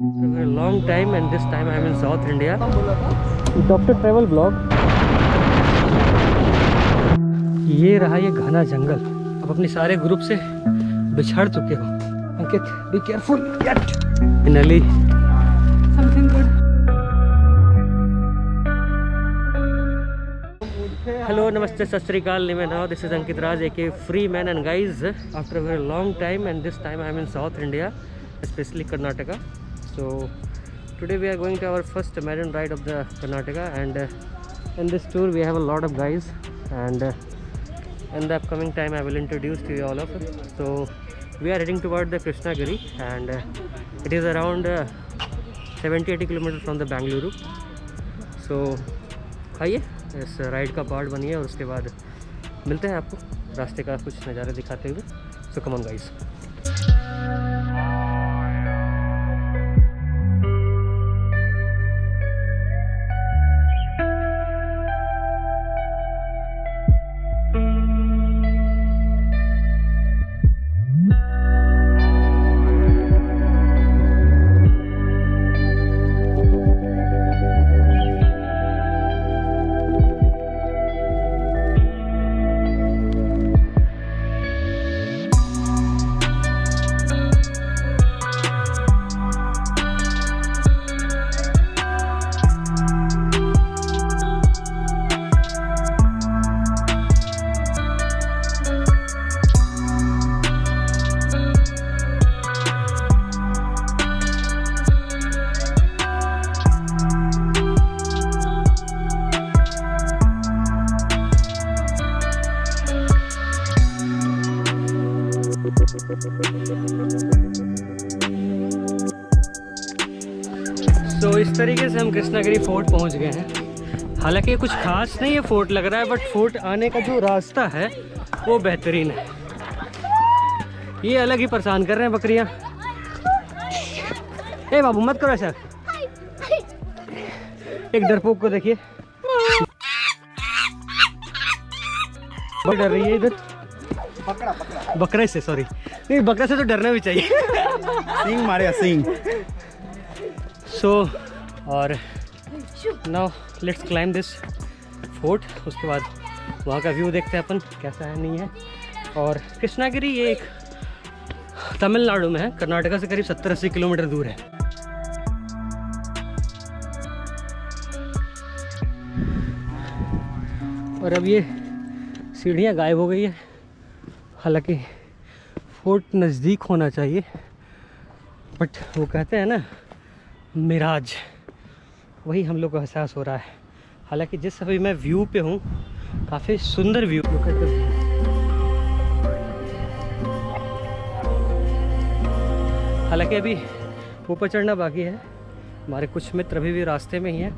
a long time and this time I am in South India. Doctor travel blog. ये रहा ये घना जंगल। अब अपने सारे ग्रुप से बिछड़ चुके हो। Ankit, be careful yet. Finally something good. Hello, नमस्ते, सत श्री अकाल, निमे now this is Ankit Raj aka free man and guys after a very long time and this time I am in south India, especially Karnataka. So today we are going to our first marine ride of the Karnataka, and in this tour we have a lot of guys, and in the upcoming time I will introduce to you all of it. So we are heading toward the Krishnagiri, and it is around 70-80 kilometers from the Bangalore. So आइए इस ride का part बनिए और उसके बाद मिलते हैं आपको रास्ते का कुछ नज़ारे दिखाते हुए. सो कम ऑन गाइस. तो इस तरीके से हम कृष्णागिरी फोर्ट पहुंच गए हैं. हालांकि ये कुछ खास नहीं है फोर्ट लग रहा है, बट फोर्ट आने का जो रास्ता है वो बेहतरीन है. ये अलग ही परेशान कर रहे हैं बकरियां. ए बाबू मत करो ऐसा. एक डरपोक को देखिए, बहुत डर रही है इधर. बकरे से, सॉरी, नहीं बकरे से तो डरना भी चाहिए. सिंह मारे सिंह. सो और now let's climb this fort. उसके बाद वहाँ का व्यू देखते हैं अपन कैसा है नहीं है. और कृष्णागिरी ये एक तमिलनाडु में है, कर्नाटका से करीब 70-80 किलोमीटर दूर है. और अब ये सीढ़ियाँ गायब हो गई है. हालांकि फोर्ट नज़दीक होना चाहिए, बट वो कहते हैं ना मिराज, वही हम लोग को एहसास हो रहा है. हालांकि जिस अभी मैं व्यू पे हूँ काफ़ी सुंदर व्यू. हालांकि अभी ऊपर चढ़ना बाकी है. हमारे कुछ मित्र अभी भी रास्ते में ही हैं.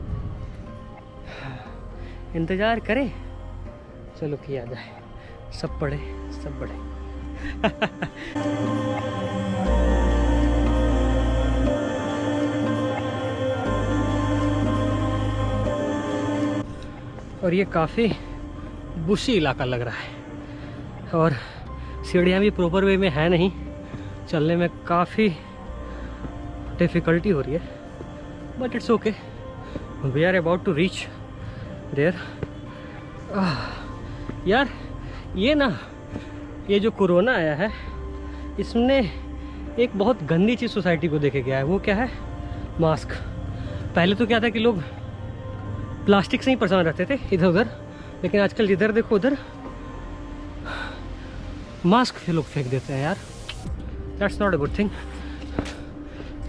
इंतज़ार करें, चलो किया जाए. सब पढ़े सब बढ़े. और ये काफ़ी बुशी इलाका लग रहा है और सीढ़ियाँ भी प्रॉपर वे में है नहीं. चलने में काफ़ी डिफ़िकल्टी हो रही है, but it's okay. We are about to reach there. यार ये जो कोरोना आया है, इसने एक बहुत गंदी चीज़ सोसाइटी को देके गया है. वो क्या है? मास्क. पहले तो क्या था कि लोग प्लास्टिक से ही परेशान रहते थे इधर उधर, लेकिन आजकल जिधर देखो उधर मास्क से लोग फेंक देते हैं. यार that's not a good thing.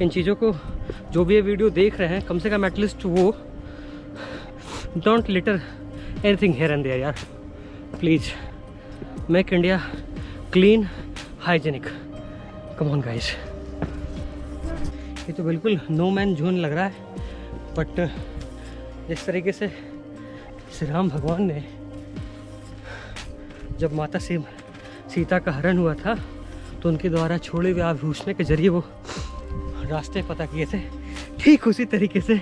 इन चीज़ों को जो भी ये वीडियो देख रहे हैं, कम से कम एटलीस्ट वो don't litter anything here and there. यार please make India clean, hygienic. Come on guys. ये तो बिल्कुल नो मैन जोन लग रहा है, बट जिस तरीके से श्री राम भगवान ने जब माता सीता का हरण हुआ था, तो उनके द्वारा छोड़े हुए आभूषण के जरिए वो रास्ते पता किए थे, ठीक उसी तरीके से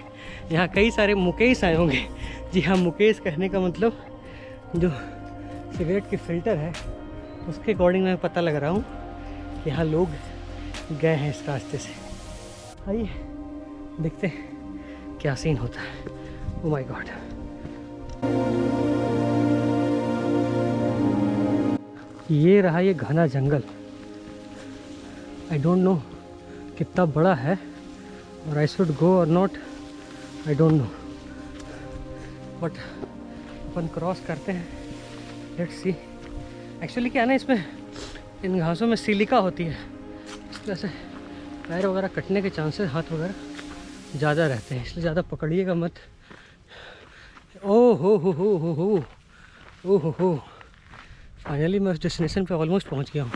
यहाँ कई सारे मुकेश आए होंगे. जी हाँ, मुकेश कहने का मतलब जो सिगरेट की फ़िल्टर है, उसके अकॉर्डिंग मैं पता लग रहा हूँ कि यहाँ लोग गए हैं इस रास्ते से. आइए देखते हैं क्या सीन होता है। ओ माय गॉड, ये रहा ये घना जंगल। आई डोंट नो कितना बड़ा है और आई शुड गो और not, I don't know, but upon cross करते हैं। Let's see. एक्चुअली क्या है ना, इसमें इन घासों में सिलिका होती है, इस वजह से पैर वगैरह कटने के चांसेस, हाथ वगैरह ज़्यादा रहते हैं, इसलिए ज़्यादा पकड़िएगा मत। ओ हो, फाइनली मैं उस डेस्टिनेशन पे ऑलमोस्ट पहुंच गया हूँ।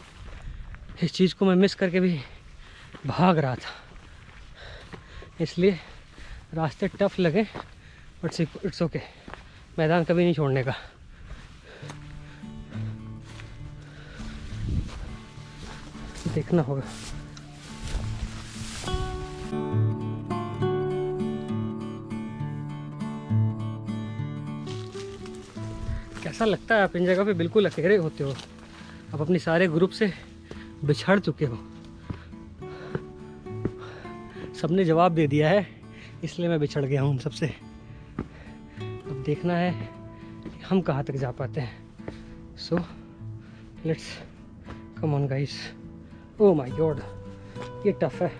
इस चीज़ को मैं मिस करके भी भाग रहा था, इसलिए रास्ते टफ लगे, बट इट्स ओके। मैदान कभी नहीं छोड़ने का। देखना होगा। कैसा लगता है आप इन जगह पे बिल्कुल अकेले होते हो, आप अपने सारे ग्रुप से बिछड़ चुके हो। सबने जवाब दे दिया है, इसलिए मैं बिछड़ गया हूँ उन सबसे। अब देखना है कि हम कहाँ तक जा पाते हैं। So let's come on guys. Oh my God, ये टफ है।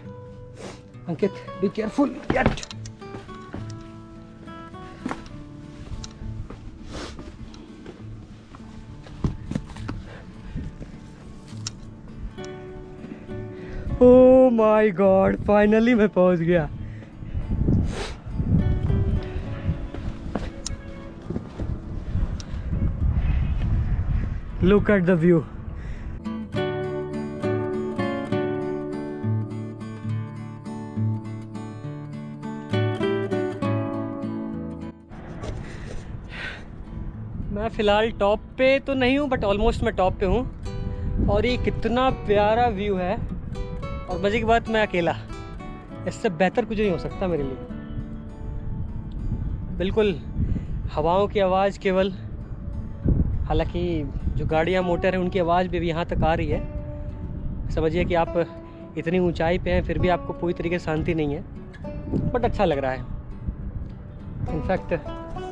Ankit be careful get. Oh my God, finally मैं पहुंच गया। Look at the view. मैं फ़िलहाल टॉप पे तो नहीं हूँ, बट ऑलमोस्ट मैं टॉप पे हूँ। और ये कितना प्यारा व्यू है, और मज़े की बात मैं अकेला। इससे बेहतर कुछ नहीं हो सकता मेरे लिए। बिल्कुल हवाओं की आवाज़ केवल, हालांकि जो गाड़ियाँ मोटर है उनकी आवाज़ भी यहाँ तक आ रही है। समझिए कि आप इतनी ऊंचाई पे हैं, फिर भी आपको पूरी तरीके से शांति नहीं है, बट अच्छा लग रहा है। इनफैक्ट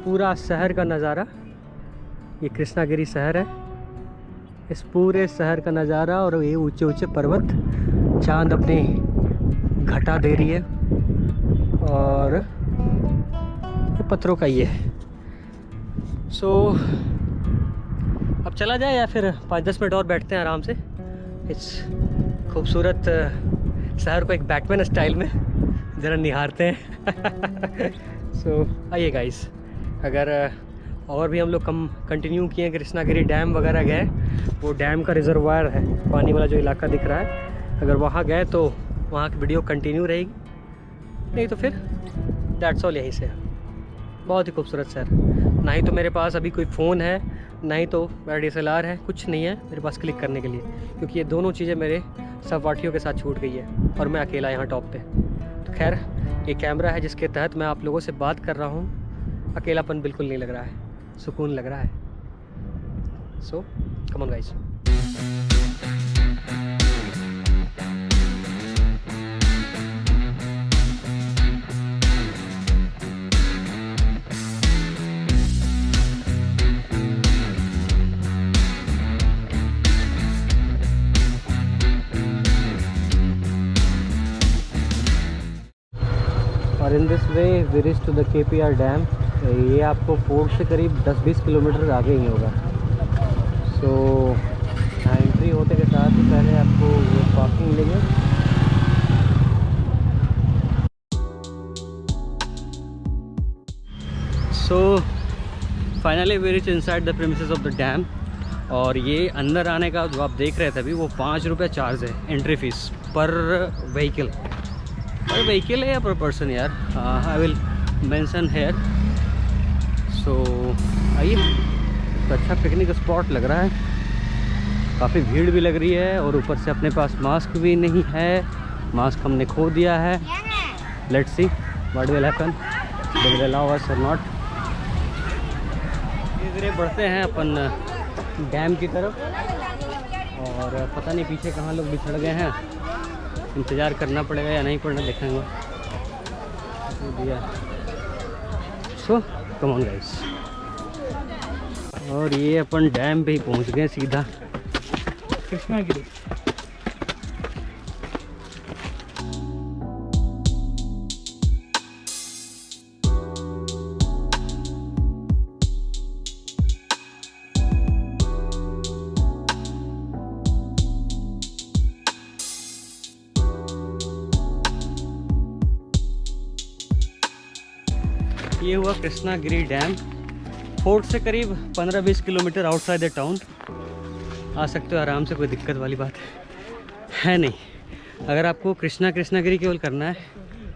पूरा शहर का नज़ारा, ये कृष्णागिरी शहर है, इस पूरे शहर का नज़ारा, और ये ऊंचे ऊंचे पर्वत, चांद अपनी घटा दे रही है, और ये पत्थरों का ये है। सो अब चला जाए या फिर 5-10 मिनट और बैठते हैं आराम से इस खूबसूरत शहर को एक बैटमैन स्टाइल में ज़रा निहारते हैं। सो आइए गाइस, अगर और भी हम लोग कंटिन्यू किए, कृष्णागिरी डैम वगैरह गए, वो डैम का रिजर्वायर है, पानी वाला जो इलाका दिख रहा है, अगर वहाँ गए तो वहाँ की वीडियो कंटिन्यू रहेगी, नहीं तो फिर दैट्स ऑल। यहीं से बहुत ही खूबसूरत शहर। ना ही तो मेरे पास अभी कोई फ़ोन है, ना ही तो मेरा DSLR है, कुछ नहीं है मेरे पास क्लिक करने के लिए, क्योंकि ये दोनों चीज़ें मेरे सहपाठियों के साथ छूट गई है, और मैं अकेला यहाँ टॉप पे। तो खैर, ये कैमरा है जिसके तहत मैं आप लोगों से बात कर रहा हूँ। अकेलापन बिल्कुल नहीं लग रहा है, सुकून लग रहा है। So come on guys. और in this way we reach to the KPR dam. ये आपको फोर्ट से करीब 10-20 किलोमीटर आगे ही होगा। सो एंट्री होते के साथ ही पहले आपको ये पार्किंग मिलेंगे। So finally we reach inside the premises of the dam. और ये अंदर आने का जो आप देख रहे थे अभी, वो 5 रुपये चार्ज है, एंट्री फीस पर व्हीकल। पर व्हीकल है या पर पर्सन यार, आई विल मेंशन हेयर। सो आइए, तो अच्छा पिकनिक स्पॉट लग रहा है, काफ़ी भीड़ भी लग रही है, और ऊपर से अपने पास मास्क भी नहीं है, मास्क हमने खो दिया है। Let's see what will happen, they will allow us और नॉट। धीरे धीरे बढ़ते हैं अपन डैम की तरफ, और पता नहीं पीछे कहाँ लोग बिछड़ गए हैं, इंतज़ार करना पड़ेगा या नहीं पड़ना, देखेंगे। सो कम ऑन गाइस। और ये अपन डैम पे ही पहुंच गए सीधा, कृष्णागिरी। ये हुआ कृष्णागिरी डैम। फोर्ट से करीब 15-20 किलोमीटर आउटसाइड द टाउन। आ सकते हो आराम से, कोई दिक्कत वाली बात है नहीं। अगर आपको कृष्णागिरी केवल करना है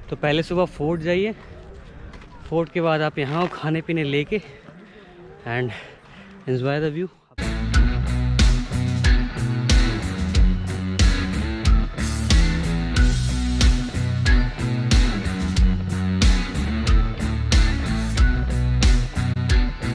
तो पहले सुबह फोर्ट जाइए, फोर्ट के बाद आप यहाँ खाने पीने लेके एंड एंजॉय द व्यू।